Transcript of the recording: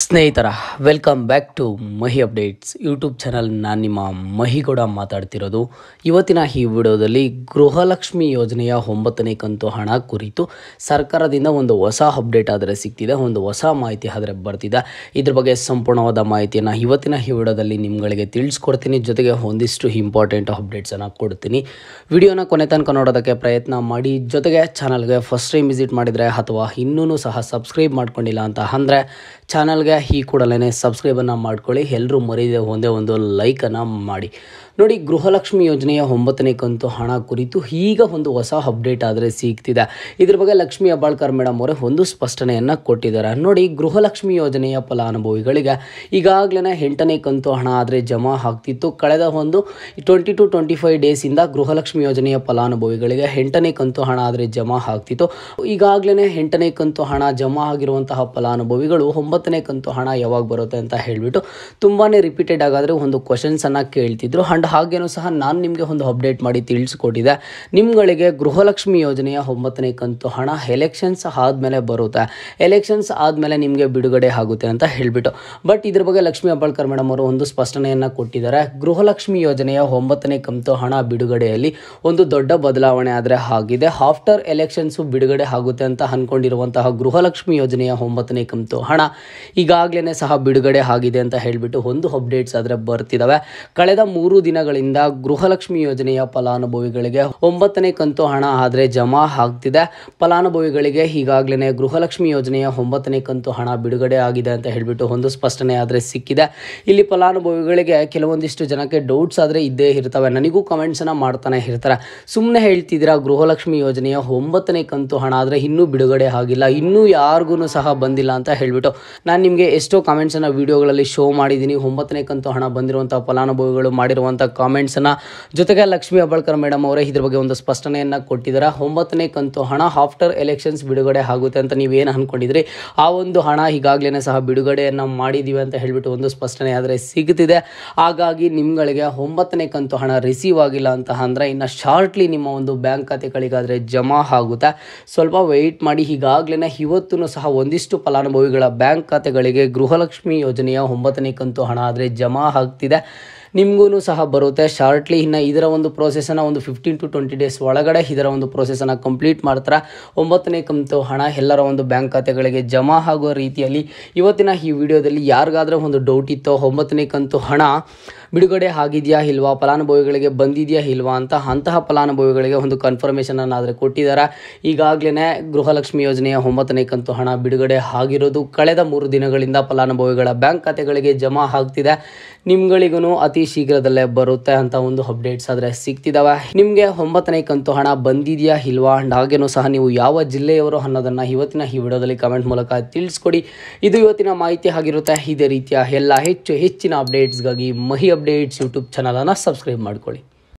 ಸ್ನೇಹಿತರ welcome back to Mahi updates YouTube channel. ನಾನು ನಿಮ್ಮ ಮಹಿಗೌಡ ಮಾತಾಡ್ತಿರೋದು. ಇವತ್ತಿನ ಈ ವಿಡಿಯೋದಲ್ಲಿ ಗೃಹಲಕ್ಷ್ಮಿ ಯೋಜನೆಯ 9ನೇ ಕಂತು ಹಣ ಕುರಿತು ಸರ್ಕಾರದಿಂದ ಒಂದು ಹೊಸ ಅಪ್ಡೇಟ್ ಆದರೆ ಸಿಗ್ತಿದೆ, ಒಂದು ಹೊಸ ಮಾಹಿತಿ ಆದರೆ ಬರ್ತಿದೆ. ಇದ್ರ ಬಗ್ಗೆ ಸಂಪೂರ್ಣವಾದ ಮಾಹಿತಿಯನ್ನು ಇವತ್ತಿನ ಈ ವಿಡಿಯೋದಲ್ಲಿ ನಿಮ್ಗಳಿಗೆ ತಿಳಿಸ್ಕೊಡ್ತೀನಿ. ಜೊತೆಗೆ ಒಂದಿಷ್ಟು ಇಂಪಾರ್ಟೆಂಟ್ ಅಪ್ಡೇಟ್ಸನ್ನು ಕೊಡ್ತೀನಿ. ವಿಡಿಯೋನ ಕೊನೆ ತನಕ ನೋಡೋದಕ್ಕೆ ಪ್ರಯತ್ನ ಮಾಡಿ. ಜೊತೆಗೆ ಚಾನಲ್ಗೆ ಫಸ್ಟ್ ಟೈಮ್ ವಿಸಿಟ್ ಮಾಡಿದರೆ ಅಥವಾ ಇನ್ನೂ ಸಹ ಸಬ್ಸ್ಕ್ರೈಬ್ ಮಾಡ್ಕೊಂಡಿಲ್ಲ ಅಂತ ಅಂದರೆ ಚಾನಲ್ಗೆ ಈ ಕೂಡಲೇ ಸಬ್ಸ್ಕ್ರೈಬನ್ನು ಮಾಡ್ಕೊಳ್ಳಿ. ಎಲ್ಲರೂ ಮರೀದೆ ಒಂದೇ ಒಂದು ಲೈಕನ್ನು ಮಾಡಿ. ನೋಡಿ, ಗೃಹಲಕ್ಷ್ಮಿ ಯೋಜನೆಯ 9ನೇ ಕಂತು ಹಣ ಕುರಿತು ಈಗ ಒಂದು ಹೊಸ ಅಪ್ಡೇಟ್ ಆದರೆ ಸಿಗ್ತಿದೆ. ಇದ್ರ ಬಗ್ಗೆ ಲಕ್ಷ್ಮಿ ಹೆಬ್ಬಾಳ್ಕರ್ ಮೇಡಮ್ ಅವರೇ ಒಂದು ಸ್ಪಷ್ಟನೆಯನ್ನು ಕೊಟ್ಟಿದ್ದಾರೆ. ನೋಡಿ, ಗೃಹಲಕ್ಷ್ಮಿ ಯೋಜನೆಯ ಫಲಾನುಭವಿಗಳಿಗೆ ಈಗಾಗಲೇ 8ನೇ ಕಂತು ಹಣ ಆದರೆ ಜಮಾ ಆಗ್ತಿತ್ತು. ಕಳೆದ ಒಂದು 20 to 25 ಡೇಸಿಂದ ಗೃಹಲಕ್ಷ್ಮಿ ಯೋಜನೆಯ ಫಲಾನುಭವಿಗಳಿಗೆ 8ನೇ ಕಂತು ಹಣ ಆದರೆ ಜಮಾ ಆಗ್ತಿತ್ತು. ಈಗಾಗಲೇ 8ನೇ ಕಂತು ಹಣ ಜಮಾ ಆಗಿರುವಂತಹ ಫಲಾನುಭವಿಗಳು 9ನೇ ಕಂತು ಹಣ ಯಾವಾಗ ಬರುತ್ತೆ ಅಂತ ಹೇಳಿಬಿಟ್ಟು ತುಂಬಾ ರಿಪೀಟೆಡ್ ಆಗಾದರೆ ಒಂದು ಕ್ವಶನ್ಸನ್ನು ಕೇಳ್ತಿದ್ರು. ಆ್ಯಂಡ್ ಹಾಗೇನೂ ಸಹ ನಾನು ನಿಮಗೆ ಒಂದು ಅಪ್ಡೇಟ್ ಮಾಡಿ ತಿಳಿಸ್ಕೊಟ್ಟಿದ್ದೆ. ನಿಮ್ಗಳಿಗೆ ಗೃಹಲಕ್ಷ್ಮಿ ಯೋಜನೆಯ 9ನೇ ಕಂತು ಹಣ ಎಲೆಕ್ಷನ್ಸ್ ಆದಮೇಲೆ ಬರುತ್ತೆ, ಎಲೆಕ್ಷನ್ಸ್ ಆದಮೇಲೆ ನಿಮಗೆ ಬಿಡುಗಡೆ ಆಗುತ್ತೆ ಅಂತ ಹೇಳಿಬಿಟ್ಟು. ಬಟ್ ಇದ್ರ ಬಗ್ಗೆ ಲಕ್ಷ್ಮಿ ಹೆಬ್ಬಾಳ್ಕರ್ ಮೇಡಮ್ ಅವರು ಒಂದು ಸ್ಪಷ್ಟನೆಯನ್ನು ಕೊಟ್ಟಿದ್ದಾರೆ. ಗೃಹಲಕ್ಷ್ಮಿ ಯೋಜನೆಯ 9ನೇ ಕಂತು ಹಣ ಬಿಡುಗಡೆಯಲ್ಲಿ ಒಂದು ದೊಡ್ಡ ಬದಲಾವಣೆ ಆದರೆ ಆಗಿದೆ. ಆಫ್ಟರ್ ಎಲೆಕ್ಷನ್ಸು ಬಿಡುಗಡೆ ಆಗುತ್ತೆ ಅಂತ ಅಂದ್ಕೊಂಡಿರುವಂತಹ ಗೃಹಲಕ್ಷ್ಮಿ ಯೋಜನೆಯ 9ನೇ ಕಂತು ಹಣ ಈಗಾಗಲೇ ಸಹ ಬಿಡುಗಡೆ ಆಗಿದೆ ಅಂತ ಹೇಳಿಬಿಟ್ಟು ಒಂದು ಅಪ್ಡೇಟ್ಸ್ ಆದರೆ ಬರ್ತಿದ್ದಾವೆ. ಕಳೆದ 3 ದಿನಗಳಿಂದ ಗೃಹಲಕ್ಷ್ಮಿ ಯೋಜನೆಯ ಫಲಾನುಭವಿಗಳಿಗೆ 9ನೇ ಕಂತು ಹಣ ಆದರೆ ಜಮಾ ಆಗ್ತಿದೆ. ಫಲಾನುಭವಿಗಳಿಗೆ ಈಗಾಗಲೇ ಗೃಹಲಕ್ಷ್ಮಿ ಯೋಜನೆಯ 9ನೇ ಕಂತು ಹಣ ಬಿಡುಗಡೆ ಆಗಿದೆ ಅಂತ ಹೇಳಿಬಿಟ್ಟು ಒಂದು ಸ್ಪಷ್ಟನೆ ಆದರೆ ಸಿಕ್ಕಿದೆ. ಇಲ್ಲಿ ಫಲಾನುಭವಿಗಳಿಗೆ ಕೆಲವೊಂದಿಷ್ಟು ಜನಕ್ಕೆ ಡೌಟ್ಸ್ ಆದರೆ ಇದ್ದೇ ಇರ್ತವೆ. ನನಗೂ ಕಮೆಂಟ್ಸನ್ನು ಮಾಡ್ತಾನೆ ಇರ್ತಾರೆ, ಸುಮ್ಮನೆ ಹೇಳ್ತಿದ್ದೀರಾ ಗೃಹಲಕ್ಷ್ಮಿ ಯೋಜನೆಯ 9ನೇ ಕಂತು ಹಣ ಆದರೆ ಇನ್ನೂ ಬಿಡುಗಡೆ ಆಗಿಲ್ಲ, ಇನ್ನೂ ಯಾರಿಗೂ ಸಹ ಬಂದಿಲ್ಲ ಅಂತ ಹೇಳಿಬಿಟ್ಟು. ನಾನು ನಿಮಗೆ ಎಷ್ಟೋ ಕಾಮೆಂಟ್ಸನ್ನು ವೀಡಿಯೋಗಳಲ್ಲಿ ಶೋ ಮಾಡಿದ್ದೀನಿ. 9ನೇ ಕಂತು ಹಣ ಬಂದಿರುವಂಥ ಫಲಾನುಭವಿಗಳು ಮಾಡಿರುವಂಥ ಕಾಮೆಂಟ್ಸನ್ನು. ಜೊತೆಗೆ ಲಕ್ಷ್ಮಿ ಹೆಬ್ಬಾಳ್ಕರ್ ಮೇಡಮ್ ಅವರೇ ಇದ್ರ ಬಗ್ಗೆ ಒಂದು ಸ್ಪಷ್ಟನೆಯನ್ನು ಕೊಟ್ಟಿದ್ದಾರೆ. 9ನೇ ಕಂತು ಹಣ ಆಫ್ಟರ್ ಎಲೆಕ್ಷನ್ಸ್ ಬಿಡುಗಡೆ ಆಗುತ್ತೆ ಅಂತ ನೀವೇನು ಅಂದ್ಕೊಂಡಿದ್ರಿ, ಆ ಒಂದು ಹಣ ಈಗಾಗಲೇ ಸಹ ಬಿಡುಗಡೆಯನ್ನು ಮಾಡಿದ್ದೀವಿ ಅಂತ ಹೇಳಿಬಿಟ್ಟು ಒಂದು ಸ್ಪಷ್ಟನೆ ಆದರೆ ಸಿಗುತ್ತಿದೆ. ಹಾಗಾಗಿ ನಿಮ್ಗಳಿಗೆ 9ನೇ ಕಂತು ಹಣ ರಿಸೀವ್ ಆಗಿಲ್ಲ ಅಂತ ಅಂದರೆ ಇನ್ನು ಶಾರ್ಟ್ಲಿ ನಿಮ್ಮ ಒಂದು ಬ್ಯಾಂಕ್ ಖಾತೆಗಳಿಗಾದರೆ ಜಮಾ ಆಗುತ್ತೆ. ಸ್ವಲ್ಪ ವೆಯ್ಟ್ ಮಾಡಿ. ಈಗಾಗಲೇ ಇವತ್ತೂ ಸಹ ಒಂದಿಷ್ಟು ಫಲಾನುಭವಿಗಳ ಬ್ಯಾಂಕ್ ಖಾತೆಗಳಿಗೆ ಗೃಹಲಕ್ಷ್ಮಿ ಯೋಜನೆಯ 9ನೇ ಕಂತು ಹಣ ಆದರೆ ಜಮಾ ಆಗ್ತಿದೆ. ನಿಮಗೂ ಸಹ ಬರುತ್ತೆ ಶಾರ್ಟ್ಲಿ. ಇನ್ನು ಇದರ ಒಂದು ಪ್ರೋಸೆಸನ್ನು ಒಂದು 15 to 20 ಡೇಸ್ ಒಳಗಡೆ ಇದರ ಒಂದು ಪ್ರೋಸೆಸನ್ನು ಕಂಪ್ಲೀಟ್ ಮಾಡ್ತಾರೆ. 9ನೇ ಕಂತು ಹಣ ಎಲ್ಲರ ಒಂದು ಬ್ಯಾಂಕ್ ಖಾತೆಗಳಿಗೆ ಜಮಾ ಆಗುವ ರೀತಿಯಲ್ಲಿ ಇವತ್ತಿನ ಈ ವಿಡಿಯೋದಲ್ಲಿ ಯಾರಿಗಾದರೂ ಒಂದು ಡೌಟ್ ಇತ್ತೋ 9ನೇ ಕಂತು ಹಣ ಬಿಡುಗಡೆ ಆಗಿದೆಯಾ ಇಲ್ವಾ, ಫಲಾನುಭವಿಗಳಿಗೆ ಬಂದಿದೆಯಾ ಇಲ್ವಾ ಅಂತ, ಅಂತಹ ಫಲಾನುಭವಿಗಳಿಗೆ ಒಂದು ಕನ್ಫರ್ಮೇಷನನ್ನು ಆದರೆ ಕೊಟ್ಟಿದ್ದಾರೆ. ಈಗಾಗಲೇ ಗೃಹಲಕ್ಷ್ಮಿ ಯೋಜನೆಯ 9ನೇ ಕಂತು ಹಣ ಬಿಡುಗಡೆ ಆಗಿರೋದು ಕಳೆದ 3 ದಿನಗಳಿಂದ ಫಲಾನುಭವಿಗಳ ಬ್ಯಾಂಕ್ ಖಾತೆಗಳಿಗೆ ಜಮಾ ಆಗ್ತಿದೆ. ನಿಮ್ಗಳಿಗೂ ಅತಿ ಶೀಘ್ರದಲ್ಲೇ ಬರುತ್ತೆ ಅಂತ ಒಂದು ಅಪ್ಡೇಟ್ಸ್ ಆದರೆ ಸಿಗ್ತಿದ್ದಾವೆ. ನಿಮಗೆ 9ನೇ ಕಂತು ಹಣ ಬಂದಿದೆಯಾ ಇಲ್ವಾ ಅಂಡ್ ಹಾಗೇನೂ ಸಹ ನೀವು ಯಾವ ಜಿಲ್ಲೆಯವರು ಅನ್ನೋದನ್ನು ಇವತ್ತಿನ ಈ ವಿಡಿಯೋದಲ್ಲಿ ಕಮೆಂಟ್ ಮೂಲಕ ತಿಳಿಸ್ಕೊಡಿ. ಇದು ಇವತ್ತಿನ ಮಾಹಿತಿ ಆಗಿರುತ್ತೆ. ಇದೇ ರೀತಿಯ ಎಲ್ಲ ಹೆಚ್ಚಿನ ಅಪ್ಡೇಟ್ಸ್ಗಾಗಿ ಮಹಿ ಅಪ್ಡೇಟ್ಸ್ ಯೂಟ್ಯೂಬ್ ಚಾನಲನ್ನು ಸಬ್ಸ್ಕ್ರೈಬ್ ಮಾಡ್ಕೊಳ್ಳಿ.